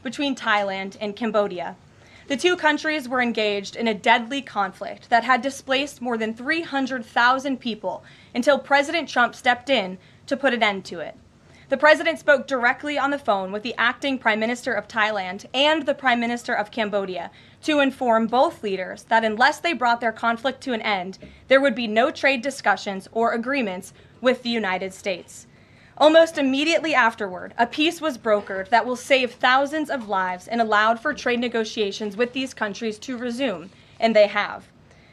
between Thailand and Cambodia. The two countries were engaged in a deadly conflict that had displaced more than 300,000 people until President Trump stepped in to put an end to it. The president spoke directly on the phone with the acting Prime Minister of Thailand and the Prime Minister of Cambodia to inform both leaders that unless they brought their conflict to an end, there would be no trade discussions or agreements with the United States. Almost immediately afterward, a peace was brokered that will save thousands of lives and allowed for trade negotiations with these countries to resume, and they have.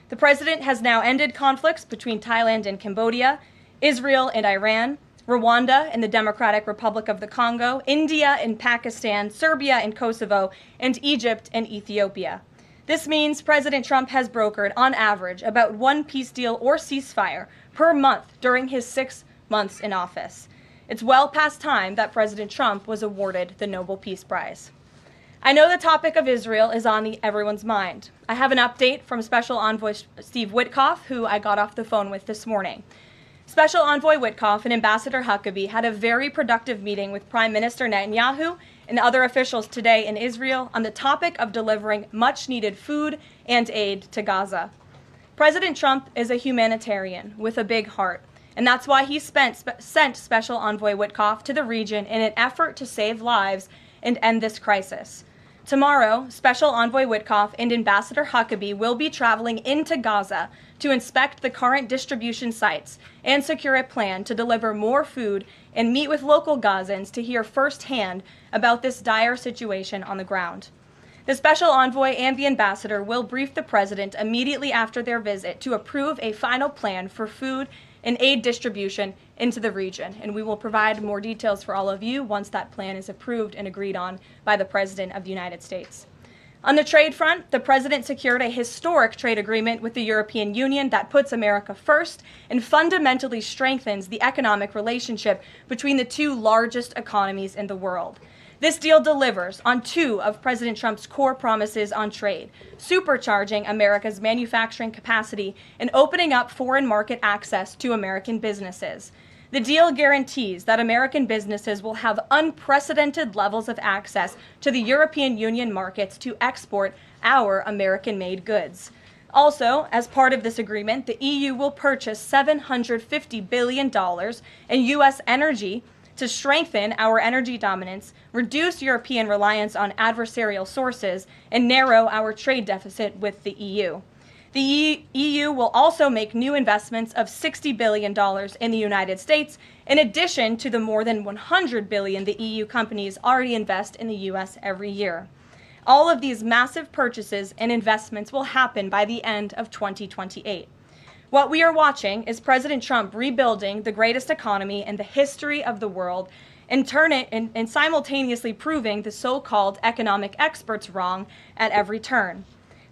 The president has now ended conflicts between Thailand and Cambodia, Israel and Iran, Rwanda and the Democratic Republic of the Congo, India and Pakistan, Serbia and Kosovo, and Egypt and Ethiopia. This means President Trump has brokered, on average, about one peace deal or ceasefire per month during his 6 months in office. It's well past time that President Trump was awarded the Nobel Peace Prize. I know the topic of Israel is on everyone's mind. I have an update from Special Envoy Steve Witkoff, who I got off the phone with this morning. Special Envoy Witkoff and Ambassador Huckabee had a very productive meeting with Prime Minister Netanyahu and other officials today in Israel on the topic of delivering much-needed food and aid to Gaza. President Trump is a humanitarian with a big heart, and that's why he sent Special Envoy Witkoff to the region in an effort to save lives and end this crisis. Tomorrow, Special Envoy Witkoff and Ambassador Huckabee will be traveling into Gaza to inspect the current distribution sites and secure a plan to deliver more food and meet with local Gazans to hear firsthand about this dire situation on the ground. The Special Envoy and the Ambassador will brief the President immediately after their visit to approve a final plan for food and aid distribution into the region, and we will provide more details for all of you once that plan is approved and agreed on by the President of the United States. On the trade front, the President secured a historic trade agreement with the European Union that puts America first and fundamentally strengthens the economic relationship between the two largest economies in the world. This deal delivers on two of President Trump's core promises on trade, supercharging America's manufacturing capacity and opening up foreign market access to American businesses. The deal guarantees that American businesses will have unprecedented levels of access to the European Union markets to export our American-made goods. Also, as part of this agreement, the EU will purchase $750 billion in U.S. energy to strengthen our energy dominance, reduce European reliance on adversarial sources, and narrow our trade deficit with the EU. The EU will also make new investments of $60 billion in the United States, in addition to the more than $100 billion the EU companies already invest in the U.S. every year. All of these massive purchases and investments will happen by the end of 2028. What we are watching is President Trump rebuilding the greatest economy in the history of the world and simultaneously proving the so-called economic experts wrong at every turn.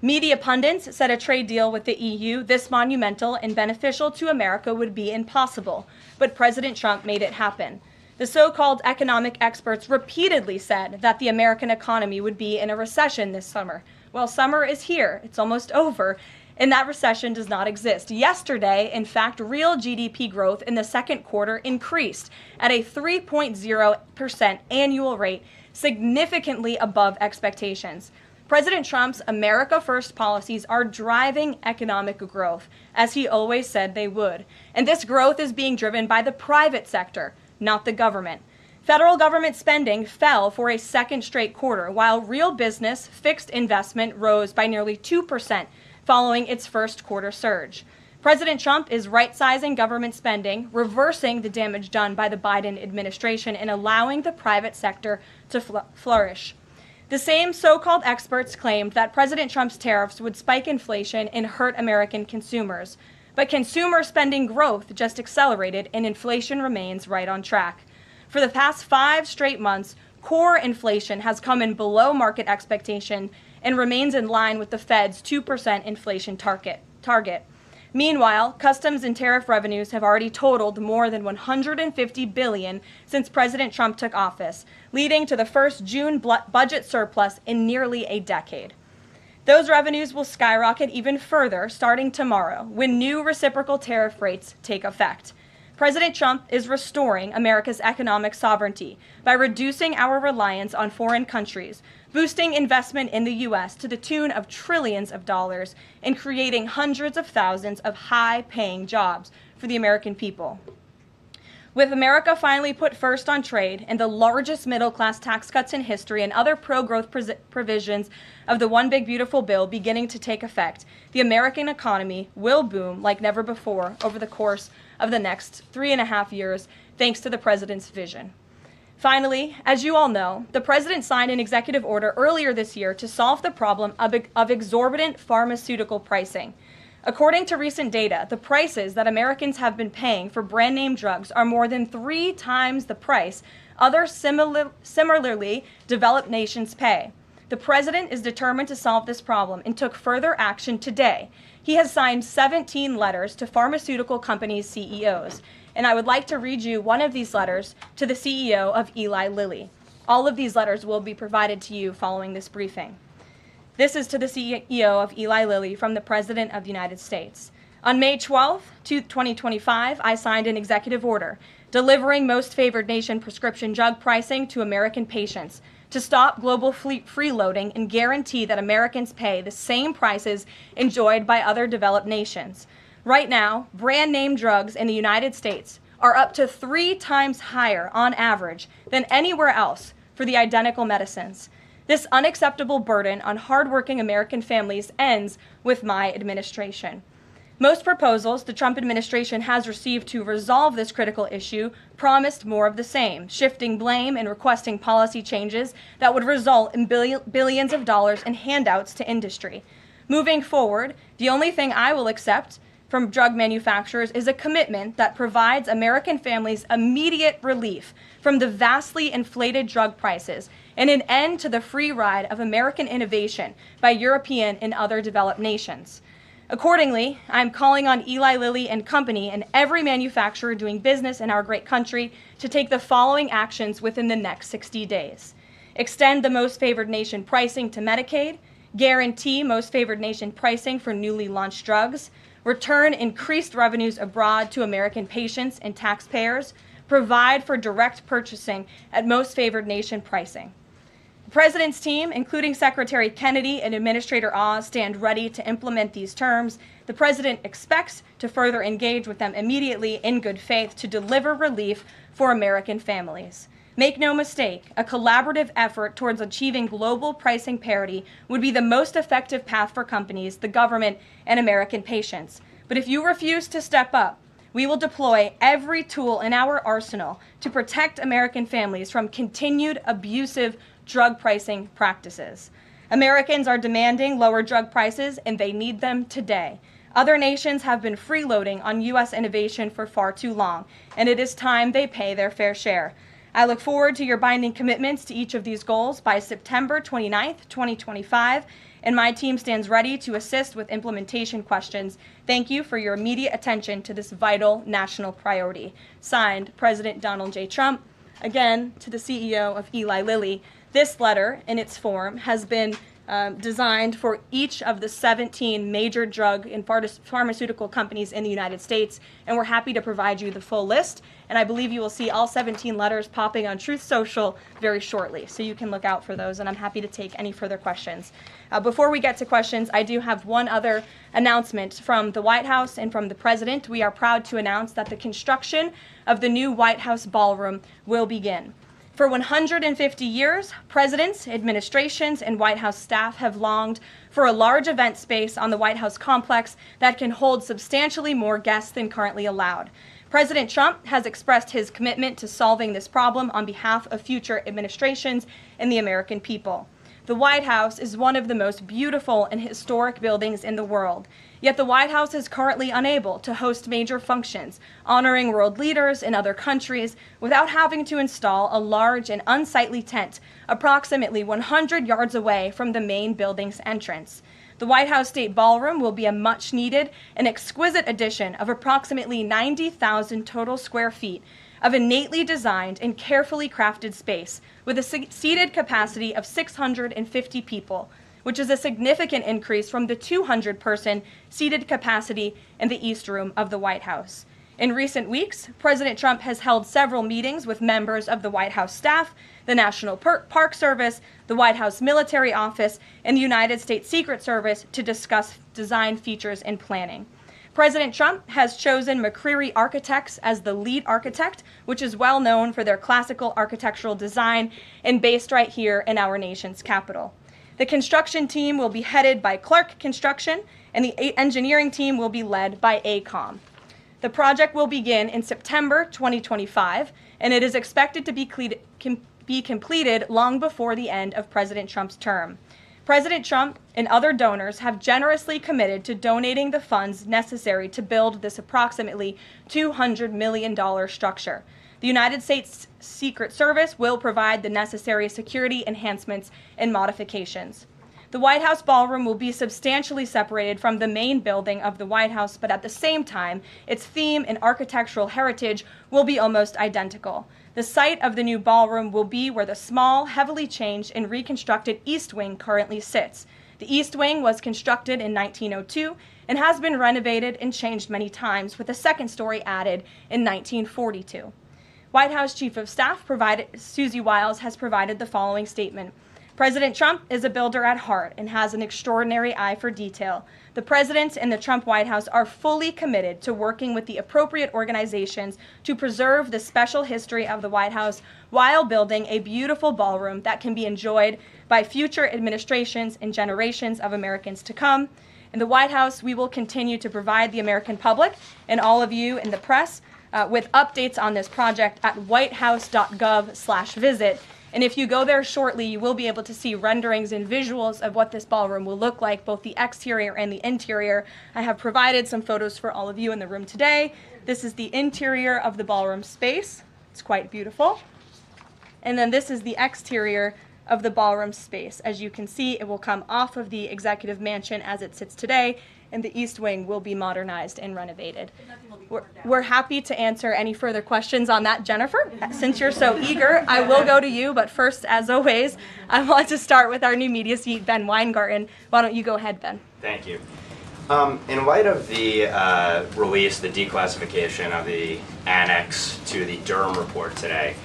Media pundits said a trade deal with the EU this monumental and beneficial to America would be impossible, but President Trump made it happen. The so-called economic experts repeatedly said that the American economy would be in a recession this summer. Well, summer is here. It's almost over. And that recession does not exist. Yesterday, in fact, real GDP growth in the second quarter increased at a 3.0% annual rate, significantly above expectations. President Trump's America First policies are driving economic growth, as he always said they would. And this growth is being driven by the private sector, not the government. Federal government spending fell for a second straight quarter, while real business fixed investment rose by nearly 2% following its first quarter surge. President Trump is right-sizing government spending, reversing the damage done by the Biden administration, and allowing the private sector to flourish. The same so-called experts claimed that President Trump's tariffs would spike inflation and hurt American consumers. But consumer spending growth just accelerated and inflation remains right on track. For the past 5 straight months, core inflation has come in below market expectation and remains in line with the Fed's 2% inflation target. Meanwhile, customs and tariff revenues have already totaled more than $150 billion since President Trump took office, leading to the first June budget surplus in nearly a decade. Those revenues will skyrocket even further starting tomorrow when new reciprocal tariff rates take effect. President Trump is restoring America's economic sovereignty by reducing our reliance on foreign countries, boosting investment in the U.S. to the tune of trillions of dollars, and creating hundreds of thousands of high-paying jobs for the American people. With America finally put first on trade and the largest middle-class tax cuts in history and other pro-growth provisions of the One Big Beautiful Bill beginning to take effect, the American economy will boom like never before over the course of the next 3.5 years, thanks to the president's vision. Finally, as you all know, the president signed an executive order earlier this year to solve the problem of exorbitant pharmaceutical pricing. According to recent data, the prices that Americans have been paying for brand name drugs are more than 3 times the price other similarly developed nations pay. The president is determined to solve this problem and took further action today. He has signed 17 letters to pharmaceutical companies' CEOs, and I would like to read you one of these letters to the CEO of Eli Lilly. All of these letters will be provided to you following this briefing. This is to the CEO of Eli Lilly from the President of the United States. On May 12, 2025, I signed an executive order delivering most favored nation prescription drug pricing to American patients to stop global freeloading and guarantee that Americans pay the same prices enjoyed by other developed nations. Right now, brand name drugs in the United States are up to 3 times higher on average than anywhere else for the identical medicines. This unacceptable burden on hardworking American families ends with my administration. Most proposals the Trump administration has received to resolve this critical issue promised more of the same, shifting blame and requesting policy changes that would result in billions of dollars in handouts to industry. Moving forward, the only thing I will accept from drug manufacturers is a commitment that provides American families immediate relief from the vastly inflated drug prices and an end to the free ride of American innovation by European and other developed nations. Accordingly, I'm calling on Eli Lilly and Company and every manufacturer doing business in our great country to take the following actions within the next 60 days. Extend the most favored nation pricing to Medicaid, guarantee most favored nation pricing for newly launched drugs, return increased revenues abroad to American patients and taxpayers, provide for direct purchasing at most favored nation pricing. The President's team, including Secretary Kennedy and Administrator Oz, stand ready to implement these terms. The President expects to further engage with them immediately in good faith to deliver relief for American families. Make no mistake, a collaborative effort towards achieving global pricing parity would be the most effective path for companies, the government, and American patients. But if you refuse to step up, we will deploy every tool in our arsenal to protect American families from continued abusive drug pricing practices. Americans are demanding lower drug prices, and they need them today. Other nations have been freeloading on U.S. innovation for far too long, and it is time they pay their fair share. I look forward to your binding commitments to each of these goals by September 29th, 2025, and my team stands ready to assist with implementation questions. Thank you for your immediate attention to this vital national priority. Signed, President Donald J. Trump. Again, to the CEO of Eli Lilly. This letter, in its form, has been designed for each of the 17 major drug and pharmaceutical companies in the United States, and we're happy to provide you the full list. And I believe you will see all 17 letters popping on Truth Social very shortly, so you can look out for those, and I'm happy to take any further questions. Before we get to questions, I do have one other announcement from the White House and from the President. We are proud to announce that the construction of the new White House ballroom will begin. For 150 years, presidents, administrations, and White House staff have longed for a large event space on the White House complex that can hold substantially more guests than currently allowed. President Trump has expressed his commitment to solving this problem on behalf of future administrations and the American people. The White House is one of the most beautiful and historic buildings in the world. Yet the White House is currently unable to host major functions, honoring world leaders in other countries without having to install a large and unsightly tent approximately 100 yards away from the main building's entrance. The White House State Ballroom will be a much-needed and exquisite addition of approximately 90,000 total square feet of innately designed and carefully crafted space with a seated capacity of 650 people, which is a significant increase from the 200-person seated capacity in the East Room of the White House. In recent weeks, President Trump has held several meetings with members of the White House staff, the National Park Service, the White House Military Office, and the United States Secret Service to discuss design features and planning. President Trump has chosen McCreary Architects as the lead architect, which is well known for their classical architectural design and based right here in our nation's capital. The construction team will be headed by Clark Construction, and the engineering team will be led by AECOM. The project will begin in September 2025, and it is expected to be completed long before the end of President Trump's term. President Trump and other donors have generously committed to donating the funds necessary to build this approximately $200 million structure. The United States Secret Service will provide the necessary security enhancements and modifications. The White House ballroom will be substantially separated from the main building of the White House, but at the same time, its theme and architectural heritage will be almost identical. The site of the new ballroom will be where the small, heavily changed and reconstructed East Wing currently sits. The East Wing was constructed in 1902 and has been renovated and changed many times, with a second story added in 1942. White House Chief of Staff Susie Wiles has provided the following statement. President Trump is a builder at heart and has an extraordinary eye for detail. The President and the Trump White House are fully committed to working with the appropriate organizations to preserve the special history of the White House while building a beautiful ballroom that can be enjoyed by future administrations and generations of Americans to come. In the White House, we will continue to provide the American public and all of you in the press with updates on this project at whitehouse.gov/visit. And if you go there shortly, you will be able to see renderings and visuals of what this ballroom will look like, both the exterior and the interior. I have provided some photos for all of you in the room today. This is the interior of the ballroom space. It's quite beautiful. And then this is the exterior of the ballroom space. As you can see, it will come off of the executive mansion as it sits today, and the East Wing will be modernized and renovated. We're happy to answer any further questions on that, Jennifer. Since you're so eager, I will go to you, but first, as always, I want to start with our new media seat, Ben Weingarten. Why don't you go ahead, Ben? Thank you. In light of the release, the declassification of the annex to the Durham report today,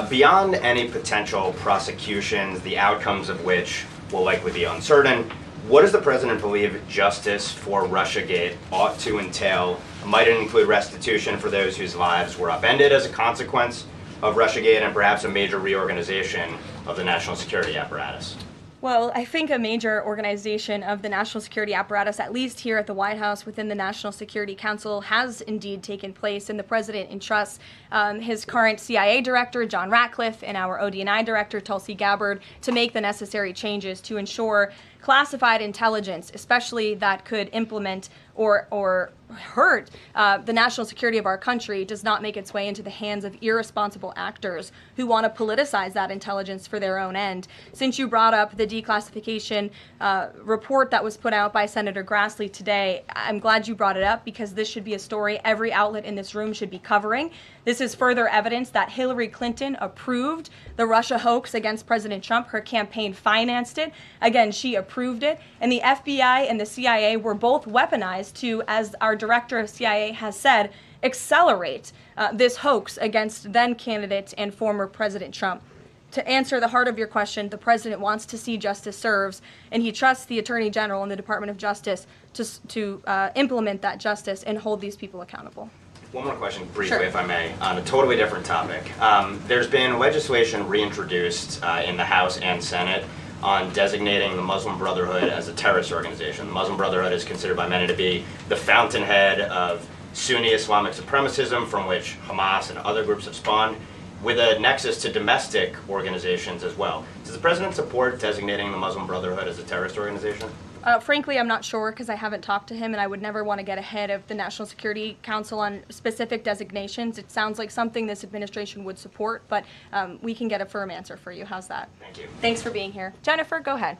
beyond any potential prosecutions, the outcomes of which will likely be uncertain, what does the President believe justice for Russiagate ought to entail? Might it include restitution for those whose lives were upended as a consequence of Russiagate, and perhaps a major reorganization of the national security apparatus? Well, I think a major organization of the national security apparatus, at least here at the White House within the National Security Council, has indeed taken place, and the President entrusts his current CIA director, John Ratcliffe, and our ODNI director, Tulsi Gabbard, to make the necessary changes to ensure classified intelligence, especially that could implement or hurt the national security of our country, does not make its way into the hands of irresponsible actors who want to politicize that intelligence for their own end. Since you brought up the declassification report that was put out by Senator Grassley today, I'm glad you brought it up, because this should be a story every outlet in this room should be covering. This is further evidence that Hillary Clinton approved the Russia hoax against President Trump. Her campaign financed it. Again, she approved it. And the FBI and the CIA were both weaponized to, as our director of CIA has said, accelerate this hoax against then candidate and former President Trump. To answer the heart of your question, the President wants to see justice served, and he trusts the Attorney General and the Department of Justice to implement that justice and hold these people accountable. One more question, briefly, Sure. if I may, on a totally different topic. There's been legislation reintroduced in the House and Senate on designating the Muslim Brotherhood as a terrorist organization. The Muslim Brotherhood is considered by many to be the fountainhead of Sunni Islamic supremacism, from which Hamas and other groups have spawned, with a nexus to domestic organizations as well. Does the President support designating the Muslim Brotherhood as a terrorist organization? Frankly, I'm not sure, because I haven't talked to him, and I would never want to get ahead of the National Security Council on specific designations. It sounds like something this administration would support, but we can get a firm answer for you. How's that? Thank you. Thanks for being here. Jennifer, go ahead.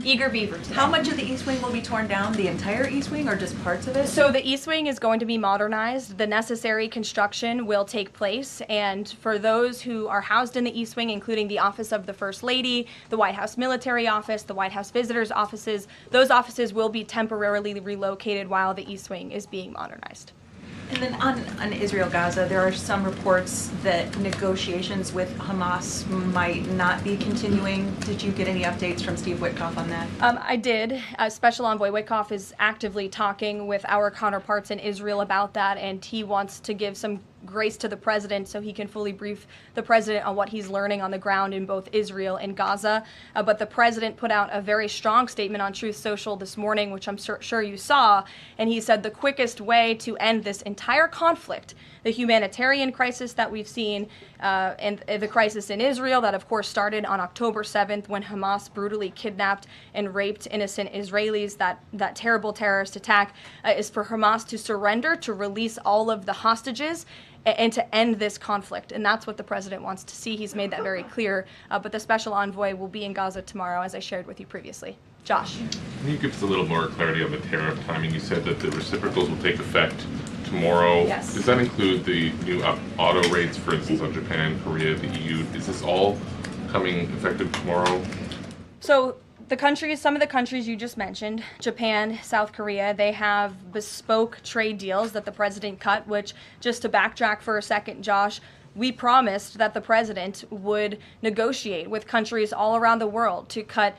Eager beaver today. How much of the East Wing will be torn down? The entire East Wing, or just parts of it? So the East Wing is going to be modernized. The necessary construction will take place, and for those who are housed in the East Wing, including the Office of the First Lady, the White House Military Office, the White House Visitors Offices, those offices will be temporarily relocated while the East Wing is being modernized. And then on Israel Gaza, there are some reports that negotiations with Hamas might not be continuing. Did you get any updates from Steve Witkoff on that? I did. Special Envoy Witkoff is actively talking with our counterparts in Israel about that, and he wants to give some grace to the president so he can fully brief the president on what he's learning on the ground in both Israel and Gaza. But the president put out a very strong statement on Truth Social this morning, which I'm sure you saw, and he said the quickest way to end this entire conflict, the humanitarian crisis that we've seen, and the crisis in Israel that of course started on October 7th when Hamas brutally kidnapped and raped innocent Israelis, that terrible terrorist attack, is for Hamas to surrender, to release all of the hostages, and to end this conflict. And that's what the president wants to see. He's made that very clear. But the special envoy will be in Gaza tomorrow, as I shared with you previously. Josh. Can you give us a little more clarity on the tariff timing? You said that the reciprocals will take effect tomorrow. Yes. Does that include the new auto rates, for instance, on Japan, Korea, the EU? Is this all coming effective tomorrow? So some of the countries you just mentioned, Japan, South Korea, they have bespoke trade deals that the president cut, which, just to backtrack for a second, Josh, we promised that the president would negotiate with countries all around the world to cut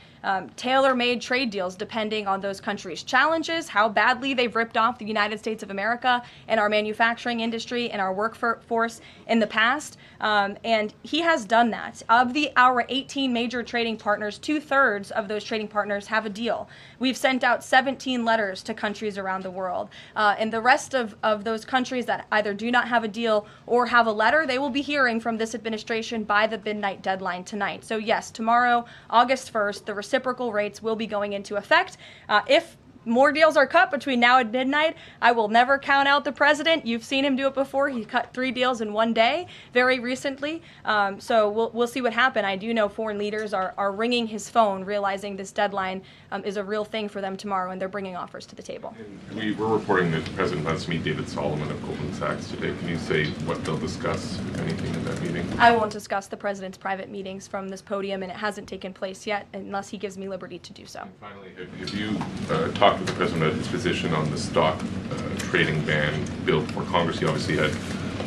tailor-made trade deals depending on those countries' challenges, how badly they've ripped off the United States of America and our manufacturing industry and our workforce in the past. And he has done that. Of our 18 major trading partners, 2/3 of those trading partners have a deal. We've sent out 17 letters to countries around the world. And the rest of those countries that either do not have a deal or have a letter, they will be hearing from this administration by the midnight deadline tonight. So yes, tomorrow, August 1st, the reciprocal rates will be going into effect. If more deals are cut between now and midnight, I will never count out the president. You've seen him do it before. He cut 3 deals in one day very recently. So we'll see what happens. I do know foreign leaders are ringing his phone, realizing this deadline is a real thing for them tomorrow, and they're bringing offers to the table. We were reporting that the president wants to meet David Solomon of Goldman Sachs today. Can you say what they'll discuss, if anything, in that meeting? I won't discuss the president's private meetings from this podium, and it hasn't taken place yet unless he gives me liberty to do so. And finally, have you talked with the president about his position on the stock trading ban bill before Congress? He obviously had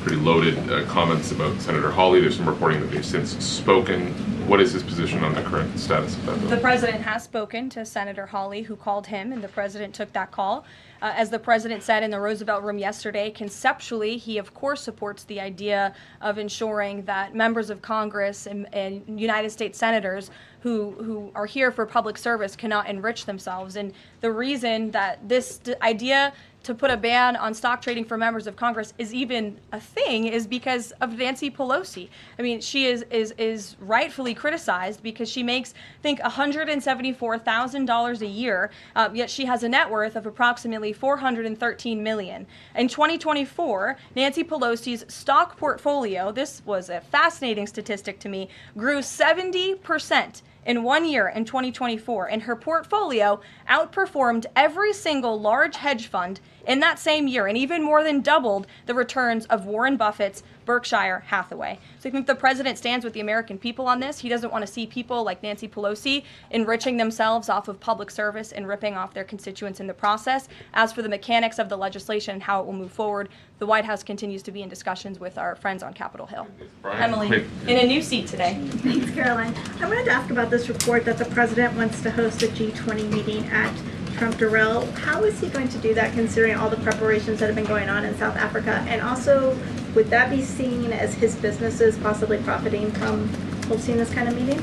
pretty loaded comments about Senator Hawley. There's some reporting that they've since spoken. What is his position on the current status of that bill? The president has spoken to Senator Hawley, who called him, and the president took that call. As the president said in the Roosevelt Room yesterday, conceptually, he of course supports the idea of ensuring that members of Congress and United States senators who are here for public service cannot enrich themselves. And the reason that this idea to put a ban on stock trading for members of Congress is even a thing is because of Nancy Pelosi. I mean, she is rightfully criticized because she makes, I think, $174,000 a year, yet she has a net worth of approximately $413 million. In 2024, Nancy Pelosi's stock portfolio, this was a fascinating statistic to me, grew 70% in 1 year in 2024, and her portfolio outperformed every single large hedge fund in that same year, and even more than doubled the returns of Warren Buffett's Berkshire Hathaway. So I think the president stands with the American people on this. He doesn't want to see people like Nancy Pelosi enriching themselves off of public service and ripping off their constituents in the process. As for the mechanics of the legislation and how it will move forward, the White House continues to be in discussions with our friends on Capitol Hill. Emily, in a new seat today. Thanks, Caroline. I wanted to ask about this report that the president wants to host a G20 meeting at Trump Durrell. How is he going to do that, considering all the preparations that have been going on in South Africa? And also, would that be seen as his businesses possibly profiting from hosting this kind of meeting?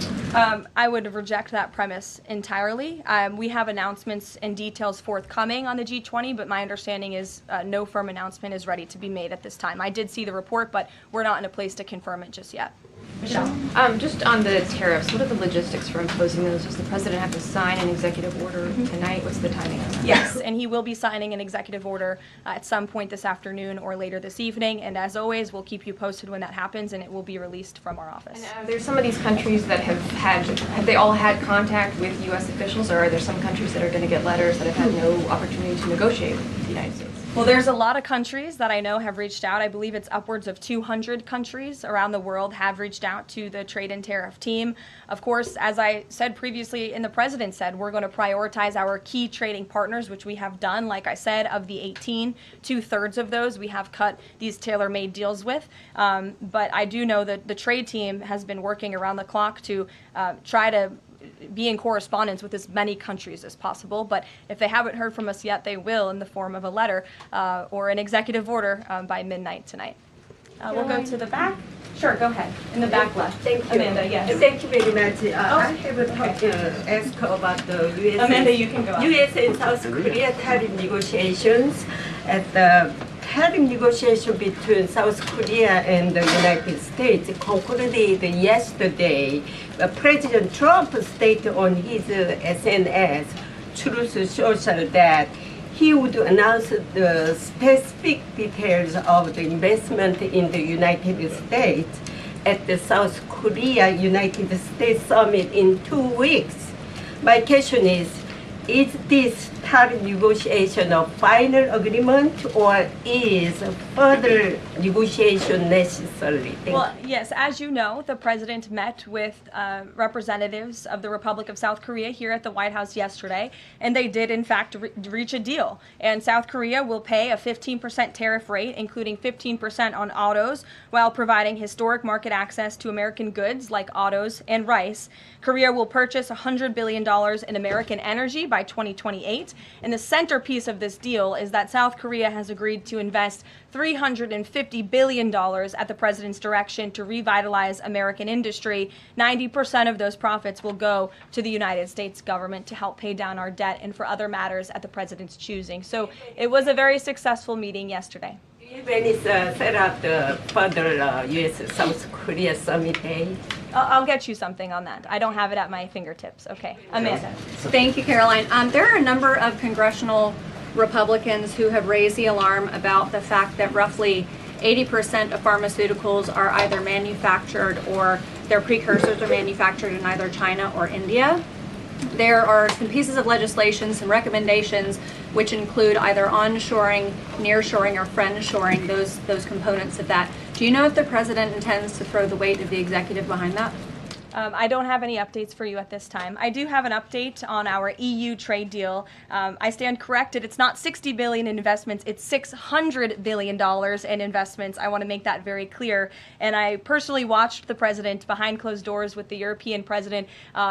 I would reject that premise entirely. We have announcements and details forthcoming on the G20, but my understanding is no firm announcement is ready to be made at this time. I did see the report, but we're not in a place to confirm it just yet. Michelle? Just on the tariffs, what are the logistics for imposing those? Does the president have to sign an executive order tonight? What's the timing on that? Yes, and he will be signing an executive order at some point this afternoon or later this evening. And as always, we'll keep you posted when that happens, and it will be released from our office. And there's some of these countries that have they all had contact with U.S. officials, or are there some countries that are going to get letters that have had no opportunity to negotiate with the United States? Well, there's a lot of countries that I know have reached out. I believe it's upwards of 200 countries around the world have reached out to the trade and tariff team. Of course, as I said previously and the president said, we're going to prioritize our key trading partners, which we have done. Like I said, of the 18, 2/3 of those we have cut these tailor-made deals with. But I do know that the trade team has been working around the clock to try to be in correspondence with as many countries as possible. But if they haven't heard from us yet, they will in the form of a letter or an executive order by midnight tonight. We'll go to the back. Sure, go ahead. In the back left. Thank you. Amanda, yes. Thank you very much. I have asked about the U.S. Amanda, you can go on. U.S. and South Korea tariff negotiations. At the tariff negotiation between South Korea and the United States concluded yesterday. President Trump stated on his SNS, Truth Social, that he would announce the specific details of the investment in the United States at the South Korea United States Summit in 2 weeks. My question is this tariff negotiation a final agreement or is further negotiation necessary? Well, yes, as you know, the president met with representatives of the Republic of South Korea here at the White House yesterday, and they did, in fact, reach a deal. And South Korea will pay a 15% tariff rate, including 15% on autos, while providing historic market access to American goods like autos and rice. Korea will purchase $100 billion in American energy by 2028. And the centerpiece of this deal is that South Korea has agreed to invest $350 billion at the president's direction to revitalize American industry. 90% of those profits will go to the United States government to help pay down our debt and for other matters at the president's choosing. So it was a very successful meeting yesterday. When is set up the further U.S.-South Korea summit day? I'll get you something on that. I don't have it at my fingertips. Okay, Amanda. Thank you, Caroline. There are a number of congressional Republicans who have raised the alarm about the fact that roughly 80% of pharmaceuticals are either manufactured or their precursors are manufactured in either China or India. There are some pieces of legislation, some recommendations, which include either onshoring, nearshoring, or friendshoring, those components of that. Do you know if the president intends to throw the weight of the executive behind that? I don't have any updates for you at this time. I do have an update on our EU trade deal. I stand corrected. It's not $60 billion in investments. It's $600 billion in investments. I want to make that very clear. And I personally watched the president behind closed doors with the European president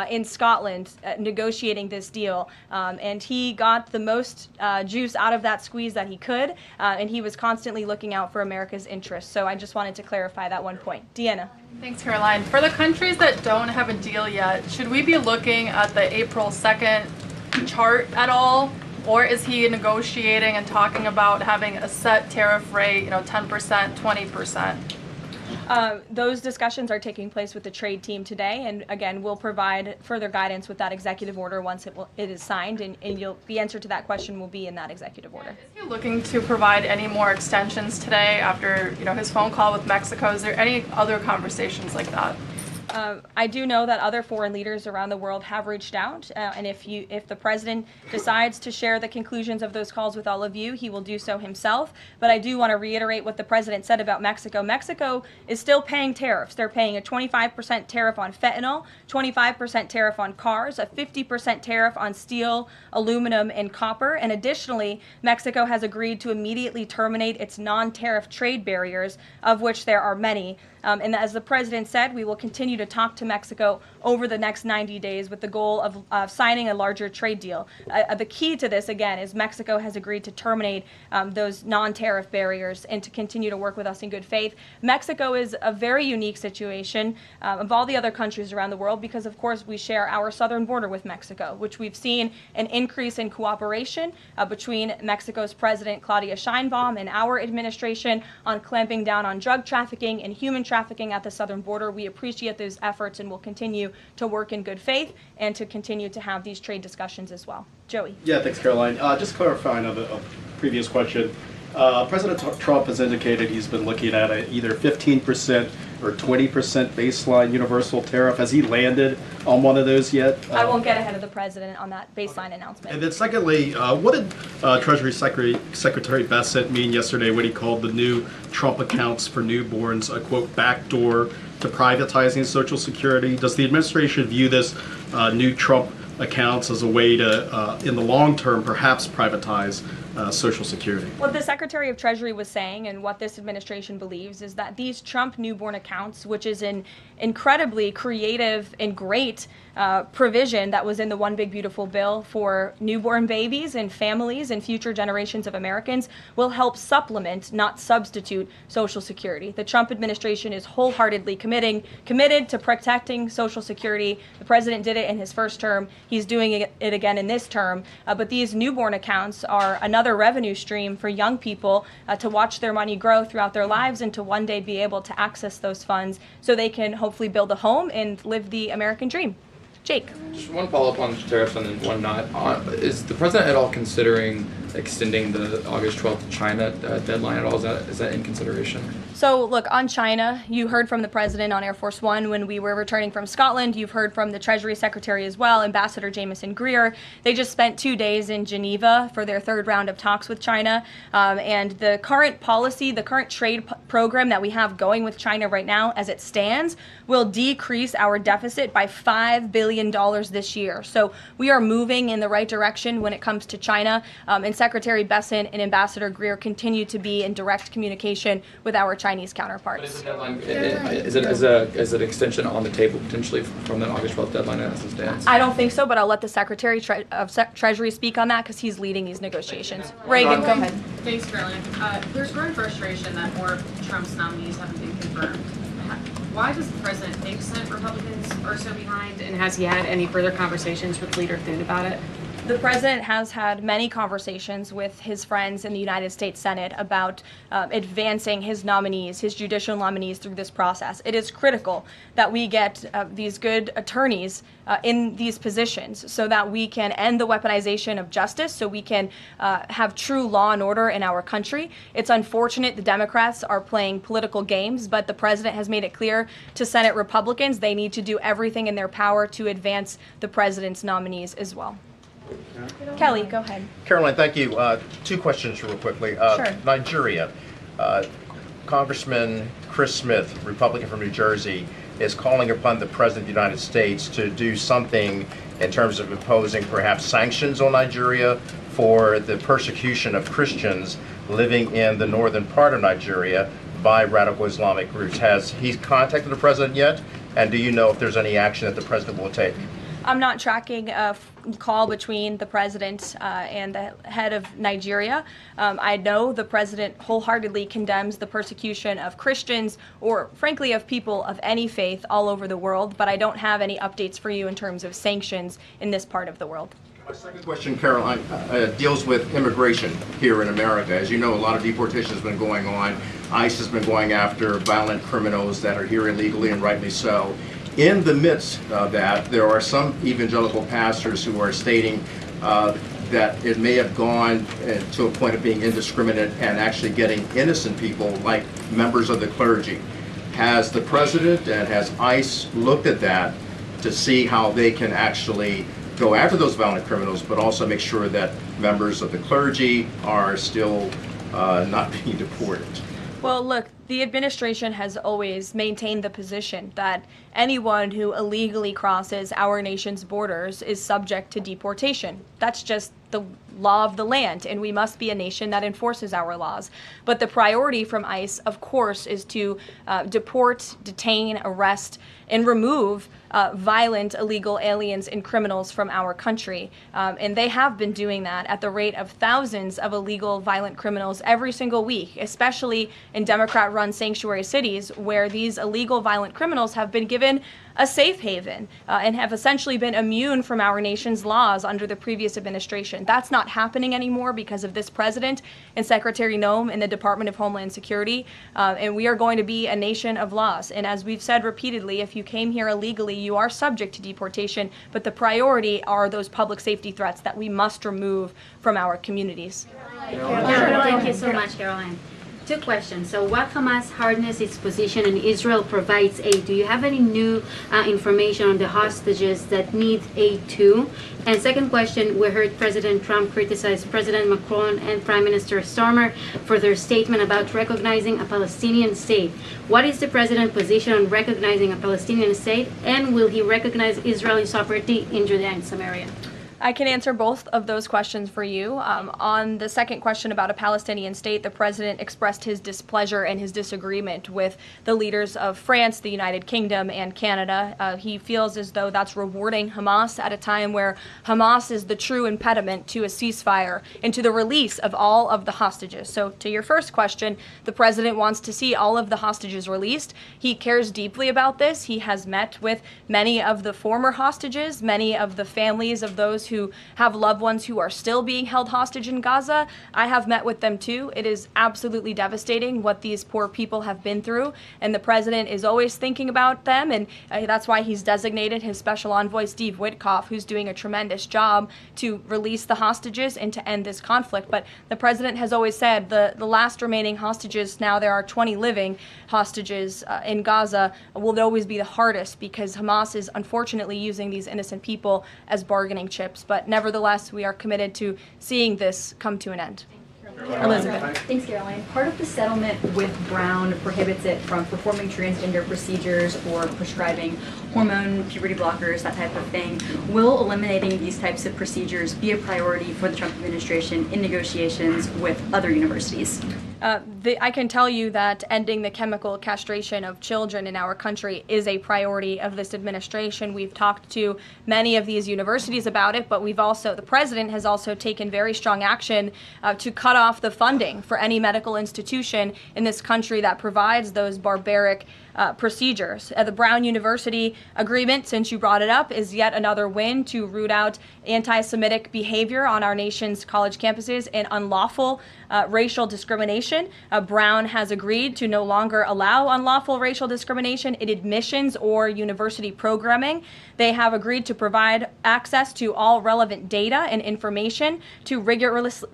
in Scotland negotiating this deal. And he got the most juice out of that squeeze that he could. And he was constantly looking out for America's interests. So I just wanted to clarify that one point. Deanna. Thanks, Caroline. For the countries that don't have a deal yet, should we be looking at the April 2nd chart at all? Or is he negotiating and talking about having a set tariff rate, 10%, 20%? Those discussions are taking place with the trade team today, and again, we'll provide further guidance with that executive order once it is signed, and the answer to that question will be in that executive order. Is he looking to provide any more extensions today after his phone call with Mexico? Is there any other conversations like that? I do know that other foreign leaders around the world have reached out, and if the president decides to share the conclusions of those calls with all of you, he will do so himself. But I do want to reiterate what the president said about Mexico. Mexico is still paying tariffs. They're paying a 25% tariff on fentanyl, 25% tariff on cars, a 50% tariff on steel, aluminum, and copper. And additionally, Mexico has agreed to immediately terminate its non-tariff trade barriers, of which there are many. And as the president said, we will continue to talk to Mexico over the next 90 days with the goal of signing a larger trade deal. The key to this, again, is Mexico has agreed to terminate those non-tariff barriers and to continue to work with us in good faith. Mexico is a very unique situation of all the other countries around the world because, of course, we share our southern border with Mexico, which we've seen an increase in cooperation between Mexico's President Claudia Sheinbaum and our administration on clamping down on drug trafficking and human trafficking at the southern border. We appreciate those efforts and will continue to work in good faith and to continue to have these trade discussions as well. Joey. Yeah, thanks, Caroline. Just clarifying on a previous question. President Trump has indicated he's been looking at either 15% or or 20% baseline universal tariff? Has he landed on one of those yet? I won't get ahead of the president on that baseline announcement. And then secondly, what did Treasury Secretary Bessent mean yesterday when he called the new Trump accounts for newborns a, quote, backdoor to privatizing Social Security? Does the administration view this new Trump accounts as a way to, in the long term, perhaps privatize Social Security? What the Secretary of Treasury was saying and what this administration believes is that these Trump newborn accounts, which is an incredibly creative and great provision that was in the One Big Beautiful Bill for newborn babies and families and future generations of Americans, will help supplement, not substitute, Social Security. The Trump administration is wholeheartedly committed to protecting Social Security. The president did it in his first term. He's doing it again in this term. But these newborn accounts are another revenue stream for young people to watch their money grow throughout their lives and to one day be able to access those funds so they can hopefully build a home and live the American dream. Jake. Just one follow-up on tariffs and then one not. Is the president at all considering extending the August 12th China deadline at all? Is that in consideration? So look, on China, you heard from the president on Air Force One when we were returning from Scotland. You've heard from the Treasury Secretary as well, Ambassador Jameson Greer. They just spent 2 days in Geneva for their third round of talks with China. And the current policy, the current trade program that we have going with China right now, as it stands, will decrease our deficit by $5 billion this year. So we are moving in the right direction when it comes to China. And Secretary Bessent and Ambassador Greer continue to be in direct communication with our Chinese counterparts. But is the deadline, is it an extension on the table potentially from that August 12th deadline as it stands? I don't think so, but I'll let the Secretary of Treasury speak on that because he's leading these negotiations. Reagan, go ahead. Thanks, Caroline. There's growing frustration that more of Trump's nominees haven't been confirmed. Why does the president think Senate Republicans are so behind, and has he had any further conversations with Leader Thune about it? The president has had many conversations with his friends in the United States Senate about advancing his nominees, his judicial nominees through this process. It is critical that we get these good attorneys in these positions so that we can end the weaponization of justice, so we can have true law and order in our country. It's unfortunate the Democrats are playing political games, but the president has made it clear to Senate Republicans they need to do everything in their power to advance the president's nominees as well. Kelly, go ahead. Caroline, thank you. Two questions real quickly. Sure. Nigeria. Congressman Chris Smith, Republican from New Jersey, is calling upon the President of the United States to do something in terms of imposing perhaps sanctions on Nigeria for the persecution of Christians living in the northern part of Nigeria by radical Islamic groups. Has he contacted the President yet? And do you know if there's any action that the President will take? I'm not tracking a call between the president and the head of Nigeria. I know the president wholeheartedly condemns the persecution of Christians or, frankly, of people of any faith all over the world, but I don't have any updates for you in terms of sanctions in this part of the world. My second question, Caroline, deals with immigration here in America. As you know, a lot of deportation has been going on. ICE has been going after violent criminals that are here illegally, and rightly so. In the midst of that, there are some evangelical pastors who are stating that it may have gone to a point of being indiscriminate and actually getting innocent people, like members of the clergy. Has the president and has ICE looked at that to see how they can actually go after those violent criminals, but also make sure that members of the clergy are still not being deported? Well, look, the administration has always maintained the position that anyone who illegally crosses our nation's borders is subject to deportation. That's just the law of the land, and we must be a nation that enforces our laws. But the priority from ICE, of course, is to deport, detain, arrest, and remove violent illegal aliens and criminals from our country. And they have been doing that at the rate of thousands of illegal violent criminals every single week, especially in Democrat-run sanctuary cities where these illegal violent criminals have been given a safe haven and have essentially been immune from our nation's laws under the previous administration. That's not happening anymore because of this president and Secretary Noem in the Department of Homeland Security. And we are going to be a nation of laws. And as we've said repeatedly, if you came here illegally, you are subject to deportation. But the priority are those public safety threats that we must remove from our communities. Thank you so much, Caroline. Two questions. So what Hamas hardens its position and Israel provides aid? Do you have any new information on the hostages that need aid too? And second question, we heard President Trump criticize President Macron and Prime Minister Starmer for their statement about recognizing a Palestinian state. What is the president's position on recognizing a Palestinian state, and will he recognize Israeli sovereignty in Judea and Samaria? I can answer both of those questions for you. On the second question about a Palestinian state, the president expressed his displeasure and his disagreement with the leaders of France, the United Kingdom, and Canada. He feels as though that's rewarding Hamas at a time where Hamas is the true impediment to a ceasefire and to the release of all of the hostages. So to your first question, the president wants to see all of the hostages released. He cares deeply about this. He has met with many of the former hostages, many of the families of those who have loved ones who are still being held hostage in Gaza. I have met with them too. It is absolutely devastating what these poor people have been through, and the president is always thinking about them, and that's why he's designated his special envoy, Steve Witkoff, who's doing a tremendous job to release the hostages and to end this conflict. But the president has always said the last remaining hostages, now there are 20 living hostages in Gaza, will always be the hardest because Hamas is unfortunately using these innocent people as bargaining chips. But nevertheless, we are committed to seeing this come to an end. Elizabeth. Thanks, Caroline. Part of the settlement with Brown prohibits it from performing transgender procedures or prescribing hormone puberty blockers, that type of thing. Will eliminating these types of procedures be a priority for the Trump administration in negotiations with other universities? I can tell you that ending the chemical castration of children in our country is a priority of this administration. We've talked to many of these universities about it, but the president has also taken very strong action to cut off the funding for any medical institution in this country that provides those barbaric procedures. The Brown University agreement, since you brought it up, is yet another win to root out anti-Semitic behavior on our nation's college campuses and unlawful racial discrimination. Brown has agreed to no longer allow unlawful racial discrimination in admissions or university programming. They have agreed to provide access to all relevant data and information to rigorously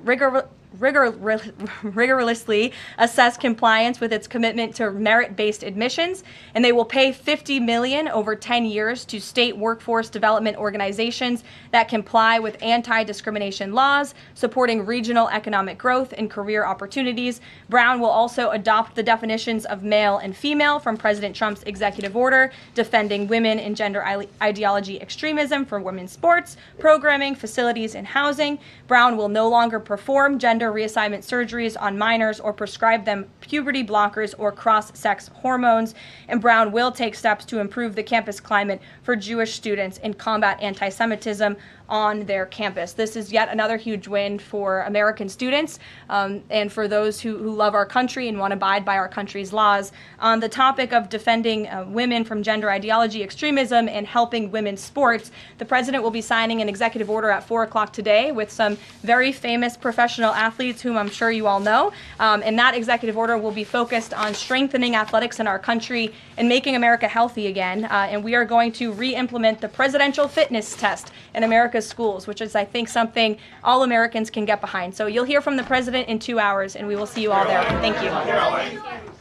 assess compliance with its commitment to merit-based admissions, and they will pay $50 million over 10 years to state workforce development organizations that comply with anti-discrimination laws, supporting regional economic growth and career opportunities. Brown will also adopt the definitions of male and female from President Trump's executive order, defending women and gender ideology extremism for women's sports, programming, facilities, and housing. Brown will no longer perform gender reassignment surgeries on minors or prescribe them puberty blockers or cross-sex hormones. And Brown will take steps to improve the campus climate for Jewish students and combat anti-Semitism on their campus. This is yet another huge win for American students and for those who love our country and want to abide by our country's laws. On the topic of defending women from gender ideology extremism and helping women's sports, the president will be signing an executive order at 4 o'clock today with some very famous professional athletes whom I'm sure you all know. And that executive order will be focused on strengthening athletics in our country and making America healthy again. And we are going to re-implement the presidential fitness test in America's schools, which is, I think, something all Americans can get behind. So you'll hear from the president in 2 hours, and we will see you all there. Thank you.